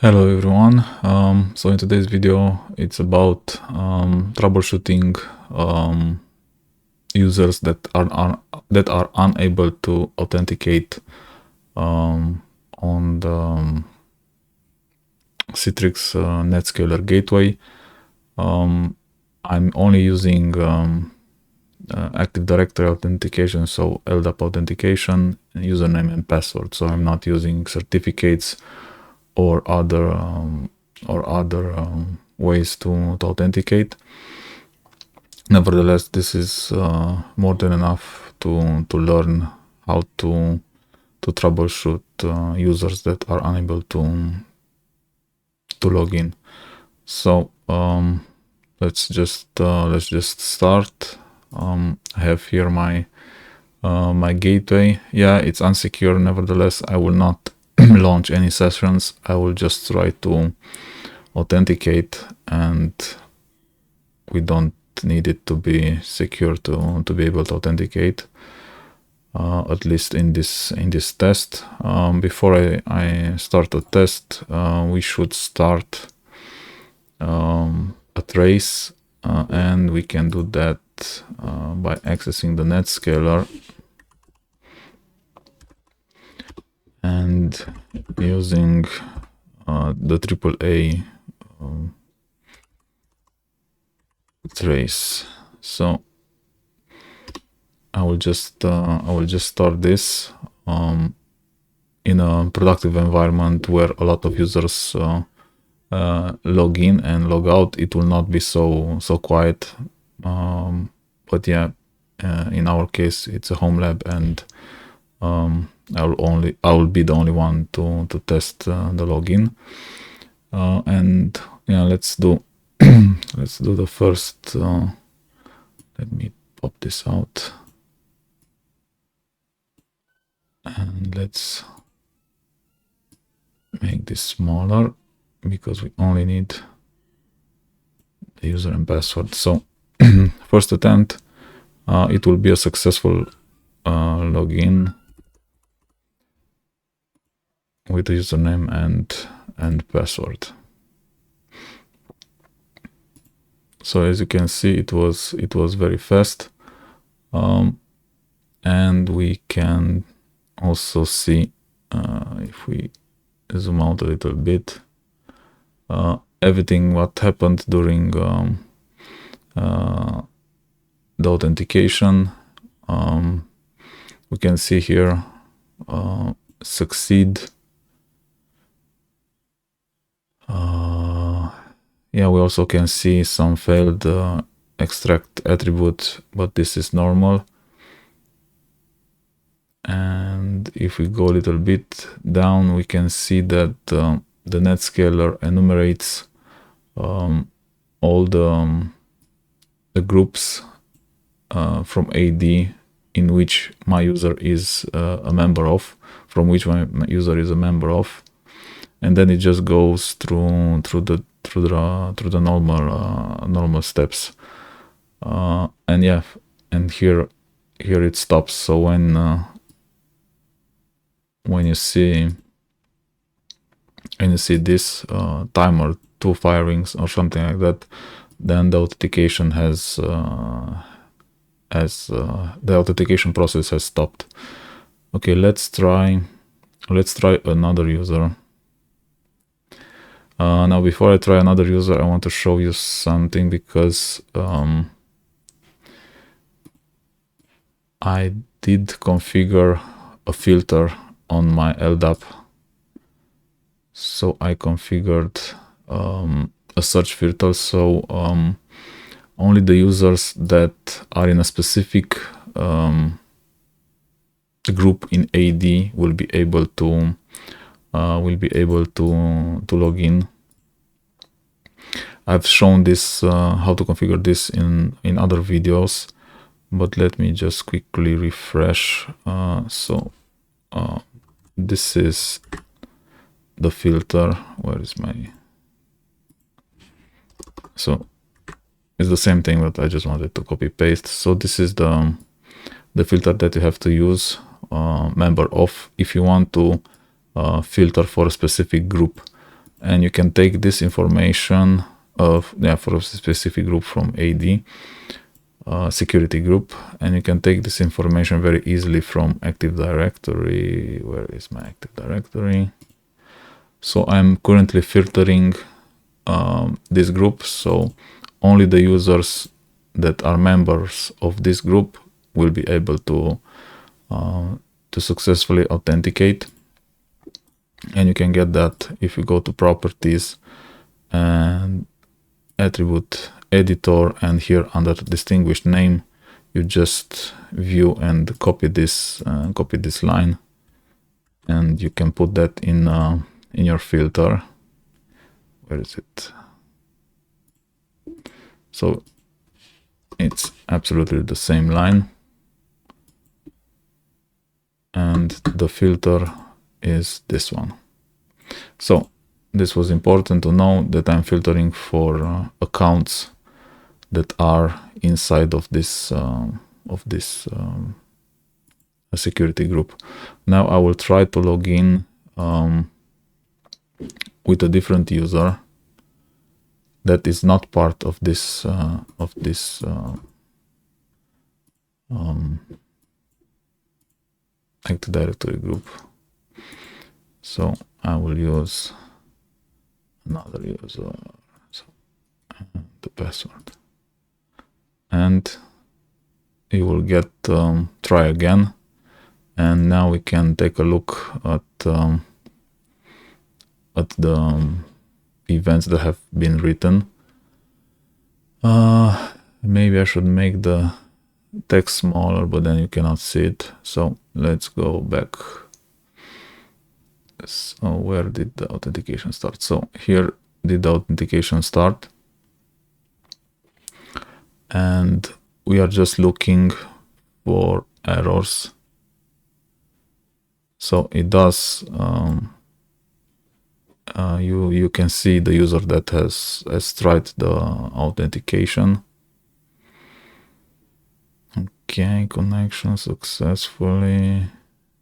Hello everyone. So in today's video, it's about troubleshooting users that are unable to authenticate on the Citrix NetScaler gateway. I'm only using Active Directory authentication, so LDAP authentication, username and password. So I'm not using certificates or other ways to authenticate. Nevertheless, this is more than enough to learn how to troubleshoot users that are unable to log in. So let's just start. I have here my my gateway. Yeah, it's unsecure. Nevertheless, I will not launch any sessions. I will just try to authenticate, and we don't need it to be secure to be able to authenticate, at least in this test. Before I start the test, we should start a trace, and we can do that by accessing the NetScaler and using the AAA trace. So I will just start this in a productive environment where a lot of users log in and log out. It will not be so quiet, but yeah, in our case it's a home lab, and I will be the only one to test the login, and yeah, let's do let's do the first. Let me pop this out, and let's make this smaller because we only need the user and password. So first attempt, it will be a successful login with the username and password. So as you can see, it was very fast, and we can also see, if we zoom out a little bit, everything what happened during the authentication. We can see here succeed. Yeah, we also can see some failed extract attribute, but this is normal. And if we go a little bit down, we can see that the NetScaler enumerates all the groups from AD in which my user is a member of, and then it just goes through the normal steps, and yeah, and here it stops. So when you see this timer 2 firings or something like that, then the authentication the authentication process has stopped. Okay, let's try another user. Now, before I try another user, I want to show you something, because I did configure a filter on my LDAP. So I configured a search filter, so only the users that are in a specific group in AD will be able to log in. I've shown this how to configure this in other videos, but let me just quickly refresh. So this is the filter. Where is my? So it's the same thing, but I just wanted to copy paste. So this is the filter that you have to use, member of, if you want to filter for a specific group. and you can take this information of for a specific group from AD security group, and you can take this information very easily from Active Directory. Where is my Active Directory? So I'm currently filtering this group, so only the users that are members of this group will be able to successfully authenticate. And you can get that if you go to properties and attribute editor, and here under distinguished name you just view and copy this line, and you can put that in your filter. Where is it? So it's absolutely the same line, and the filter is this one. So this was important to know, that I'm filtering for accounts that are inside of this security group. Now I will try to log in with a different user that is not part of this Active Directory group. So I will use another user, so, the password, and you will get try again. And now we can take a look at the events that have been written. Maybe I should make the text smaller, but then you cannot see it. So let's go back. So where did the authentication start? So here did the authentication start, and we are just looking for errors. So it does you can see the user that has tried the authentication. Okay, connection successfully,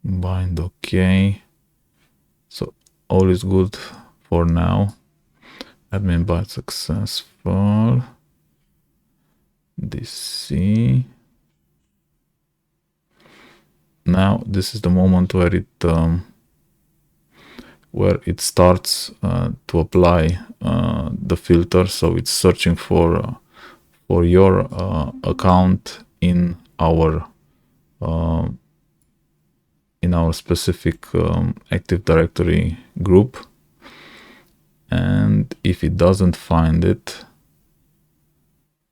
bind okay. So all is good for now. Admin bind successful. DC. Now this is the moment where it starts to apply the filter. So it's searching for your account in our specific Active Directory group, and if it doesn't find it,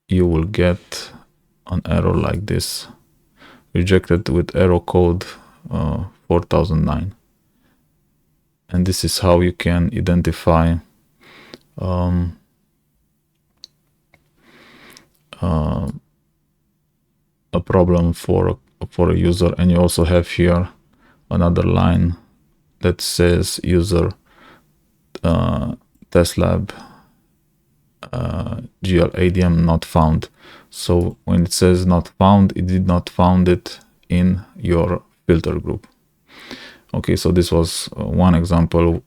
you will get an error like this: rejected with error code 4009. And this is how you can identify a problem for a user. And you also have here another line that says user test lab GL ADM not found. So when it says not found, it did not found it in your filter group. Okay, so this was one example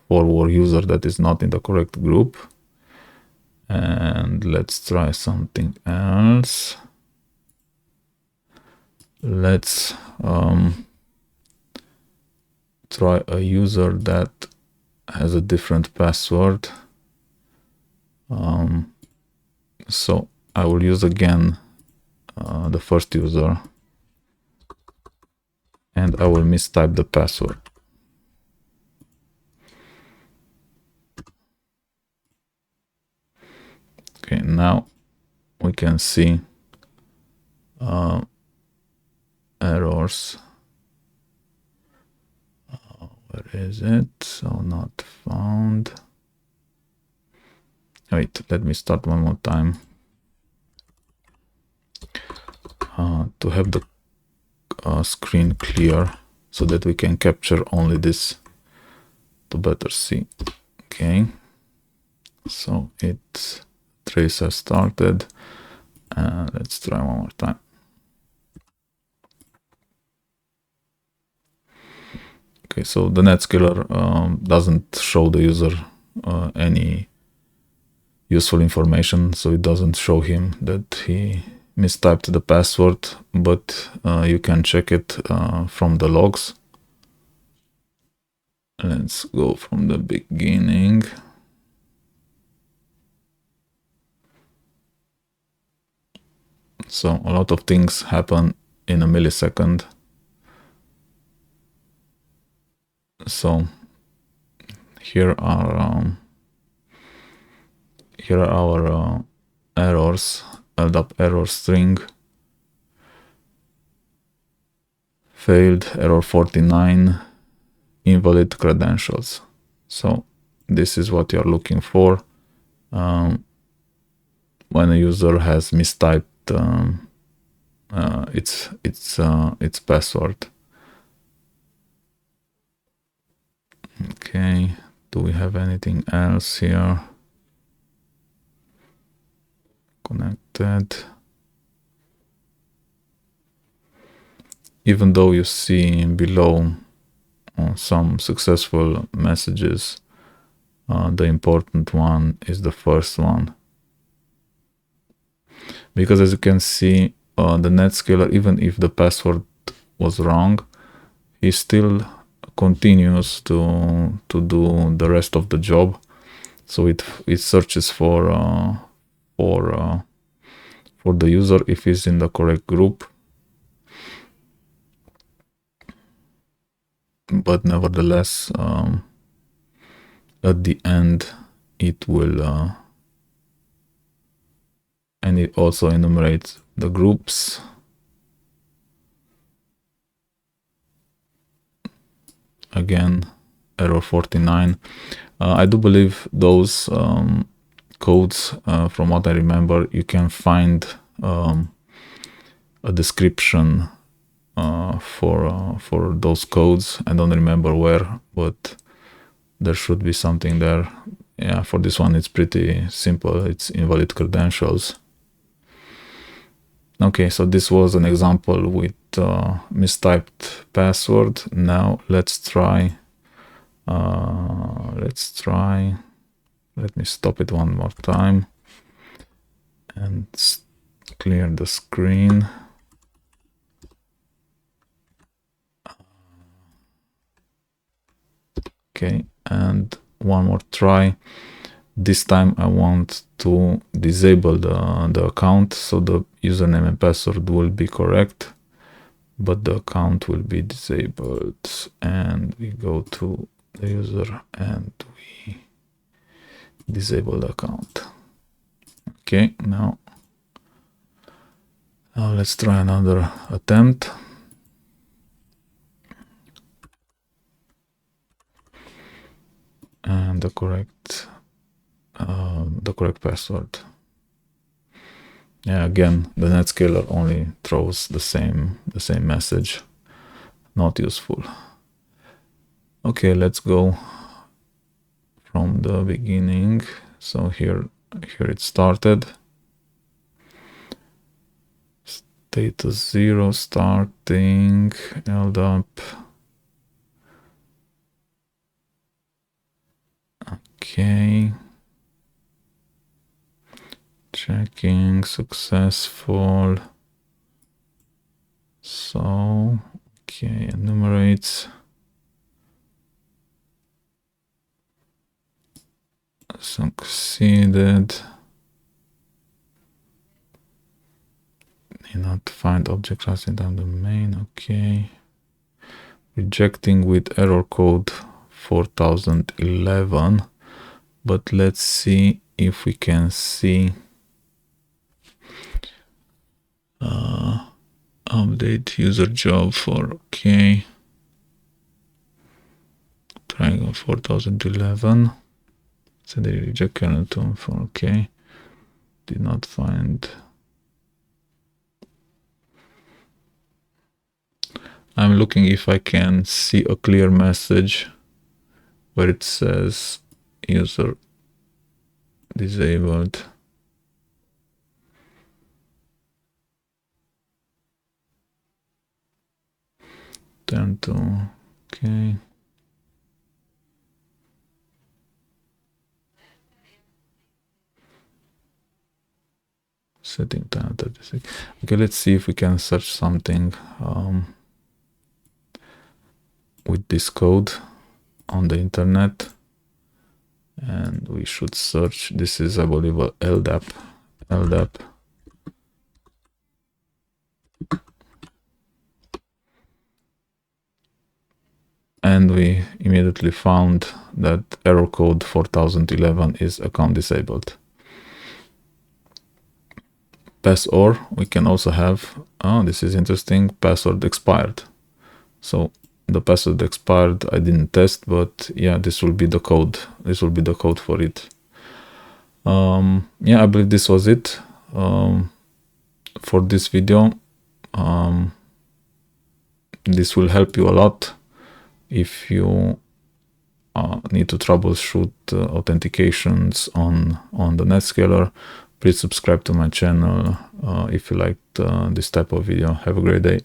for a user that is not in the correct group. And let's try something else. Let's try a user that has a different password. So I will use again the first user, and I will mistype the password. Okay, now we can see errors. Where is it? So not found. Wait, let me start one more time to have the screen clear, so that we can capture only this to better see. Okay, so trace has started. Let's try one more time. Okay, so the NetScaler doesn't show the user any useful information, so it doesn't show him that he mistyped the password, but you can check it from the logs. Let's go from the beginning. So a lot of things happen in a millisecond. So here are our errors. LDAP error string failed, error 49, invalid credentials. So this is what you're looking for when a user has mistyped its password. Okay, do we have anything else here? Connected. Even though you see below some successful messages, the important one is the first one. Because as you can see, the NetScaler, even if the password was wrong, he still continues to do the rest of the job. So it searches for the user if he's in the correct group. But nevertheless, at the end, it will, and it also enumerates the groups. Again, error 49. I do believe those codes, from what I remember, you can find a description for those codes. I don't remember where, but there should be something there. Yeah, for this one it's pretty simple. It's invalid credentials. Okay, so this was an example with mistyped password. Now let's try. Let me stop it one more time and clear the screen. Okay, and one more try. This time I want to disable the account, so the username and password will be correct, but the account will be disabled. And we go to the user and we disable the account. Okay, now let's try another attempt. And the correct password. Yeah, again, the NetScaler only throws the same message. Not useful. Okay, let's go from the beginning. So here it started. Status 0 starting LDAP. Okay. Checking successful. So, okay, enumerates. Succeeded. Did not find object class in the domain. Okay. Rejecting with error code 4011. But let's see if we can see update user job for okay. Triangle 4011. So they reject kernel tone for okay. Did not find. I'm looking if I can see a clear message where it says user disabled. Turn to okay. setting time 36. Okay, let's see if we can search something with this code on the internet. And we should search, this is I believe LDAP. And we immediately found that error code 4011 is account disabled. Pass or we can also have, oh, this is interesting, password expired. So the password expired, I didn't test, but yeah, this will be the code. This will be the code for it. Yeah, I believe this was it for this video. This will help you a lot if you need to troubleshoot authentications on the NetScaler. Please subscribe to my channel if you liked this type of video. Have a great day.